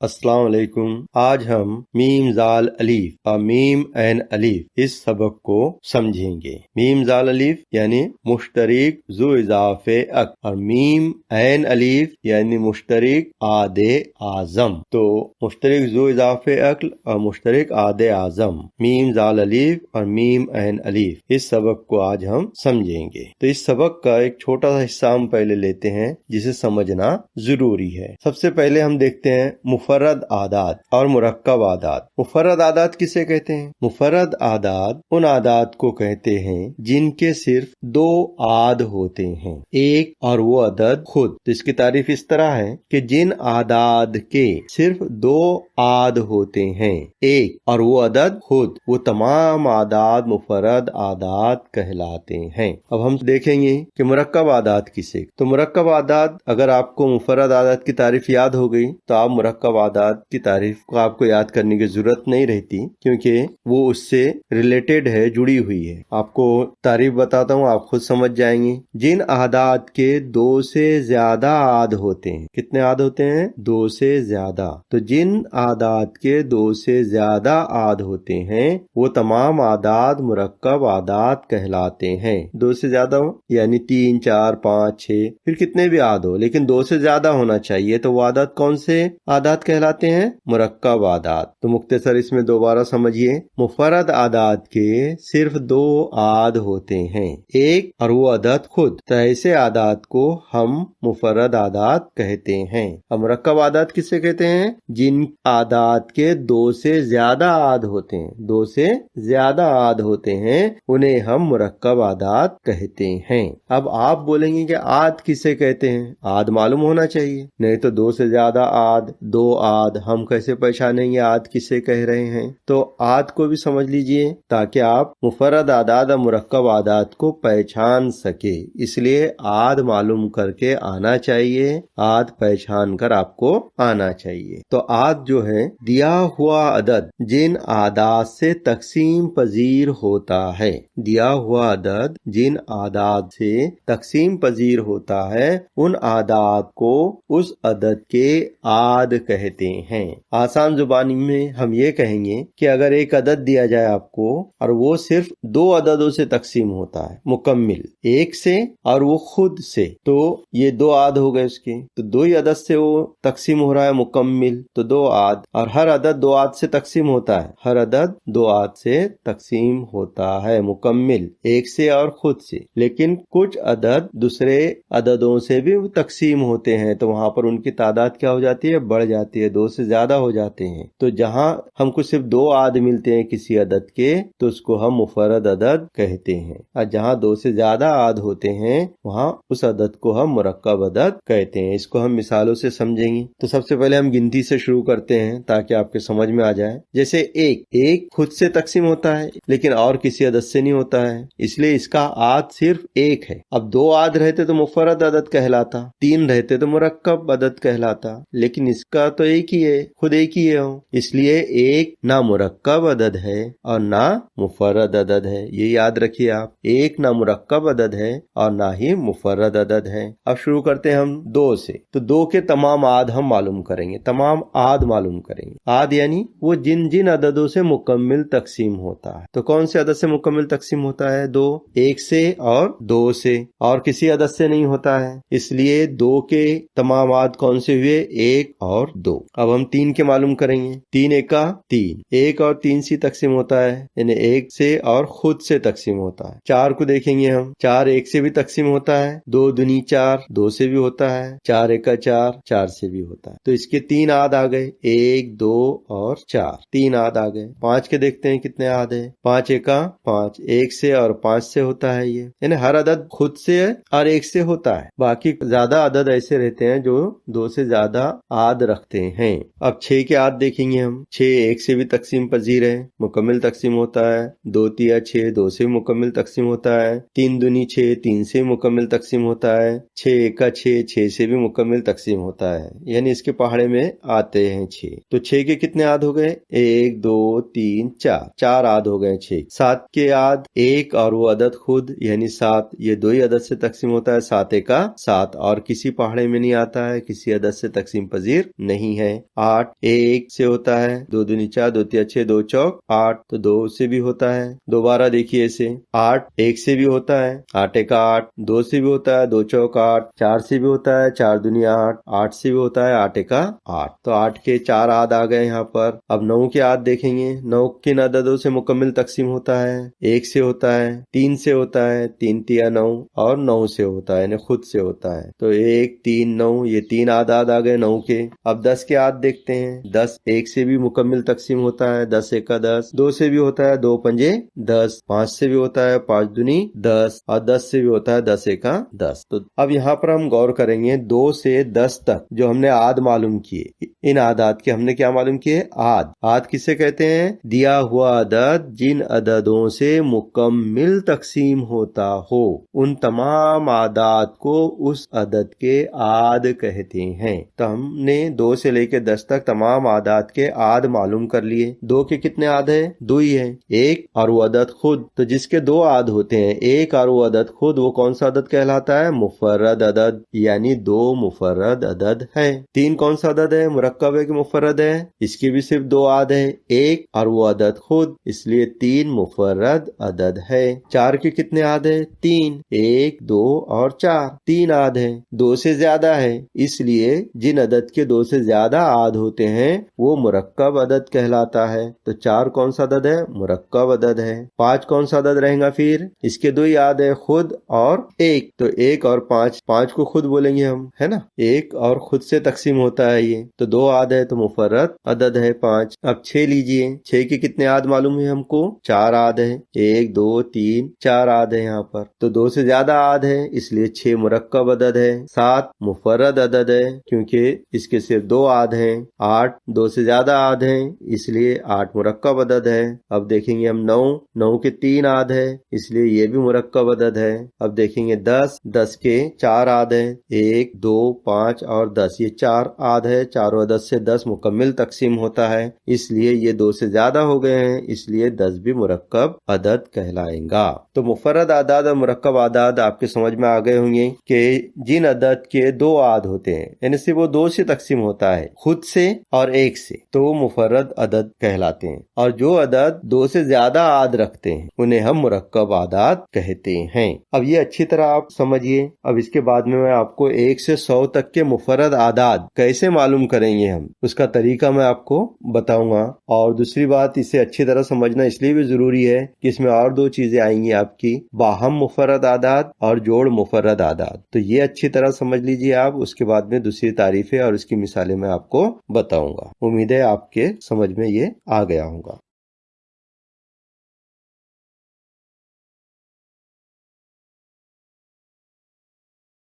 अस्सलाम वालेकुम। आज हम मीम जाल अलीफ और मीम ऐन अलीफ इस सबक को समझेंगे। मीम जाल अलीफ यानी मुश्तरिक जु इजाफे अक और मीम ऐन अलीफ यानी मुश्तरिक आदे आजम। तो मुश्तरिक जु इजाफे अक्ल और मुश्तरिक आदे आजम, मीम जाल अलीफ और मीम ऐन अलीफ, इस सबक को आज हम समझेंगे। तो इस सबक का एक छोटा सा हिस्सा हम पहले लेते हैं जिसे समझना जरूरी है। सबसे पहले हम देखते हैं मुफर्रद आदात और मुरक्कब आदात। मुफर्रद आदात किसे कहते हैं? मुफर्रद आदात उन आदात को कहते हैं जिनके सिर्फ दो आद होते हैं, एक और वो अदद खुद। तो इसकी तारीफ इस तरह है कि जिन आदाद के सिर्फ दो आद होते हैं, एक और वो अदद खुद, वो तमाम आदात मुफर्रद आदात कहलाते हैं। अब हम देखेंगे कि मुरक्कब आदात किसे। तो मुरक्कब आदात, अगर आपको मुफर्रद आदात की तारीफ याद हो गई तो आप मुरक्कब आदात की तारीफ को आपको याद करने की जरूरत नहीं रहती, क्योंकि वो उससे रिलेटेड है, जुड़ी हुई है। आपको तारीफ बताता हूँ, आप खुद समझ जाएंगे। जिन आदात के दो से ज्यादा आद होते हैं, कितने आद होते हैं? दो से ज्यादा। तो जिन आदात के दो से ज्यादा आद होते हैं वो तमाम आदात मुरक्कब आदात कहलाते हैं। दो से ज्यादा हो यानी 3, 4, 5, 6, फिर कितने भी आद हो, लेकिन दो से ज्यादा होना चाहिए। तो वो आदात कौन से आदात कहलाते हैं? मुरक्कब आदात। तो मुख्तसर इसमें दोबारा समझिए। मुफर्रद आदात के सिर्फ दो आद होते हैं, एक और वो अदद खुद। तो ऐसे आदात को हम मुफर्रद आदात कहते हैं। अब मुरक्कब आदात किसे कहते हैं? जिन आदात के दो से ज्यादा आद होते हैं, दो से ज्यादा आद होते हैं, उन्हें हम मुरक्कब आदात कहते हैं। अब आप बोलेंगे कि आद किसे कहते हैं? आद मालूम होना चाहिए, नहीं तो दो से ज्यादा आद, दो आद, हम कैसे पहचानेंगे आद किसे कह रहे हैं? तो आद को भी समझ लीजिए ताकि आप मुफर्रद आदात और मुरक्कब आदात को पहचान सके। इसलिए आद मालूम करके आना चाहिए, आद पहचान कर आपको आना चाहिए। तो आद जो है दिया हुआ अदद जिन आदात से तकसीम पजीर होता है। दिया हुआ अदद जिन आदात से तकसीम पजीर होता है, उन आदात को उस अदद के आद कहते हैं। आसान जुबानी में हम ये कहेंगे कि अगर एक अदद दिया जाए आपको और वो सिर्फ दो अददों से तकसीम होता है, मुकम्मिल, एक से और वो खुद से, तो ये दो आद हो गए उसके। तो दो ही अदद से वो तकसीम हो रहा है मुकम्मिल, तो दो आद। और हर अदद दो आद से तकसीम होता है, हर अदद दो आद से तकसीम होता है मुकम्मिल, एक से और खुद से। लेकिन कुछ अदद दूसरे अददों से भी तकसीम होते हैं, तो वहां पर उनकी तादाद क्या हो जाती है? बढ़ जाती है, दो से ज्यादा हो जाते हैं। तो जहां हमको सिर्फ दो आद मिलते हैं किसी अदद के, तो उसको हम मुफर्रद अदद कहते हैं। और जहां दो से ज्यादा आद होते हैं वहां उस अदद को हम मुरक्कब अदद कहते हैं। इसको हम मिसालों से समझेंगे। तो सबसे पहले हम गिनती से शुरू करते हैं ताकि आपके समझ में आ जाए। जैसे एक खुद से तकसीम होता है लेकिन और किसी अदद से नहीं होता है, इसलिए इसका आद सिर्फ एक है। अब दो आद रहते तो मुफर्रद अदद कहलाता, तीन रहते तो मुरक्कब अदद कहलाता, लेकिन इसका तो एक ही है, खुद एक ही है, इसलिए एक ना मुरक्कब अदद है और ना मुफर्रद अदद है। ये याद रखिए आप, एक ना मुरक्कब अदद है और ना ही मुफर्रद अदद है। अब शुरू करते हैं हम दो से। तो दो के तमाम आद हम मालूम करेंगे, तमाम आद मालूम करेंगे। आद यानी वो जिन जिन अददों से मुकम्मिल तकसीम होता है। तो कौन से अदद से मुकम्मिल तकसीम होता है? दो, एक से और दो से, और किसी अदद से नहीं होता है। इसलिए दो के तमाम आद कौन से हुए? एक और दो। अब हम तीन के मालूम करेंगे। तीन एका तीन, एक और तीन से तकसीम होता है, यानी एक से और खुद से तकसीम होता है। चार को देखेंगे हम, चार एक से भी तकसीम होता है, दो दुनी चार, दो से भी होता है, चार एका चार, चार से भी होता है। तो इसके तीन आद आ गए, एक, दो और चार, तीन आद आ गए। पांच के देखते हैं कितने आद है। पांच एका पांच, एक से और पांच से होता है ये, यानी हर अदद खुद से और एक से होता है। बाकी ज्यादा अदद ऐसे रहते हैं जो दो से ज्यादा आद रखते हैं। अब छह के आद देखेंगे हम। छह एक से भी तकसीम पजीर है, मुकम्मिल तकसीम होता है। दो तिया छह, दो से मुकम्मिल तकसीम होता है। तीन दुनी छह, तीन से मुकम्मिल तकसीम होता है। छह एका छह, छह से भी मुकम्मिल तकसीम होता है, यानी इसके पहाड़े में आते हैं छह। तो छह के कितने आद हो गए? एक, दो, तीन, चार, चार आद हो गए छह। सात के आद, एक और वो अदद खुद यानी सात, ये दो ही अदद से तकसीम होता है। सात एका सात, और किसी पहाड़े में नहीं आता है, किसी अदद से तकसीम पजीर नहीं नहीं है। 8 1 से होता है, 2 दूनी 4, 2 तिया 6, 2 चौक 8, तो 2 से भी होता है। दोबारा देखिए इसे, 8 1 से भी होता है, 8 1 8, 2 से भी होता है, 2 चौक 8, 4 से भी होता है, 4 दूनी 8, 8 से भी होता है, 8 1 8। तो 8 के 4 आद आ गए यहाँ पर। अब 9 के आद देखेंगे, 9 किन अददों से मुकम्मिल तकसीम होता है? 1 से होता है, 3 से होता है, 3 तिया 9, और 9 से होता है, यानी खुद से होता है। तो 1 3 9, ये 3 आदाद आ गए 9 के। अब 10 के आद देखते हैं। 10 1 से भी मुकम्मिल तकसीम होता है, 10 1 10, 2 से भी होता है, 2 पंजे 10, 5 से भी होता है, 5 दूनी 10, और 10 से भी होता है, 10 1 10। तो अब यहाँ पर हम गौर करेंगे, 2 से 10 तक जो हमने आद मालूम किए, इन आदाद के हमने क्या मालूम किए? आद। आद किसे कहते हैं? दिया हुआ अदद जिन अददों से मुकम्मिल तकसीम होता हो, उन तमाम आदाद को उस अदद के आद कहते हैं। तो हमने 2 से लेकर 10 तक तमाम आदाद के आद मालूम कर लिए। 2 के कितने आद है? 2 ही है। 1 और वो अदद खुद, तो जिसके 2 आद होते हैं, 1 और वो अदद खुद, वो कौन सा अदद कहलाता है? मुफर्रद अदद, यानी 2 मुफर्रद अदद है। 3 कौन सा अदद है? मुरक्कब है कि मुफर्रद है? इसके भी सिर्फ 2 आद है, 1 और वो अदद खुद, इसलिए 3 मुफर्रद अदद है। 4 के कितने आद है? 3, 1 2 और 4, 3 आद है। 2 से ज्यादा है, इसलिए जिन अदद के 2 से ज्यादा आद होते हैं वो मुरक्कब अदद कहलाता है। तो 4 कौन सा अदद है? मुरक्कब अदद है। 5 कौन सा अदद रहेगा फिर? इसके 2 ही आद है, खुद और 1, तो 1 और 5, 5 को खुद बोलेंगे हम, है ना? 1 और खुद से तकसीम होता है ये, तो 2 आद है, तो मुफर्रद अदद है 5। अब 6 लीजिए, 6 के कितने आद मालूम है हमको? 4 आद है, 1 2 3 4 आद है यहाँ पर, तो 2 से ज्यादा आद है, इसलिए 6 मुरक्कब अदद है। 7 मुफर्रद अदद है, क्योंकि इसके सिर्फ 2 आद हैं। 8 2 से ज्यादा आद हैं, इसलिए 8 मुरक्कब अदद है। अब देखेंगे हम 9 के 3 आद है, इसलिए ये भी मुरक्कब अदद है। अब देखेंगे 10 के 4 आद है, 1 2 5 और 10, ये 4 आद है। चारों अदद से 10 मुकम्मिल तकसीम होता है, इसलिए ये 2 से ज्यादा हो गए हैं, इसलिए 10 भी मुरक्कब अदद कहलाएगा। तो मुफर्रद आदाद और मुरक्कब आदाद आपके समझ में आ गए होंगे कि जिन अदद के 2 आद होते हैं, यानी सिर्फ वो 2 से तकसीम होता है, खुद से और 1 से, तो वो मुफर्रद अदद कहलाते हैं। और जो अदद 2 से ज्यादा आद रखते हैं, उन्हें हम मुरक्कब आदाद कहते हैं। अब ये अच्छी तरह आप समझिए। अब इसके बाद में मैं आपको 1 से 100 तक के मुफर्रद आदाद कैसे मालूम करेंगे हम, उसका तरीका मैं आपको बताऊंगा। और दूसरी बात, इसे अच्छी तरह समझना इसलिए भी जरूरी है कि इसमें और 2 चीजें आएंगी आपकी, बाहम मुफर्रद आदाद और जोड़ मुफर्रद आदाद। तो ये अच्छी तरह समझ लीजिए आप, उसके बाद में दूसरी तारीफें और उसकी मिसालें मैं आपको बताऊंगा। उम्मीद है आपके समझ में ये आ गया होगा।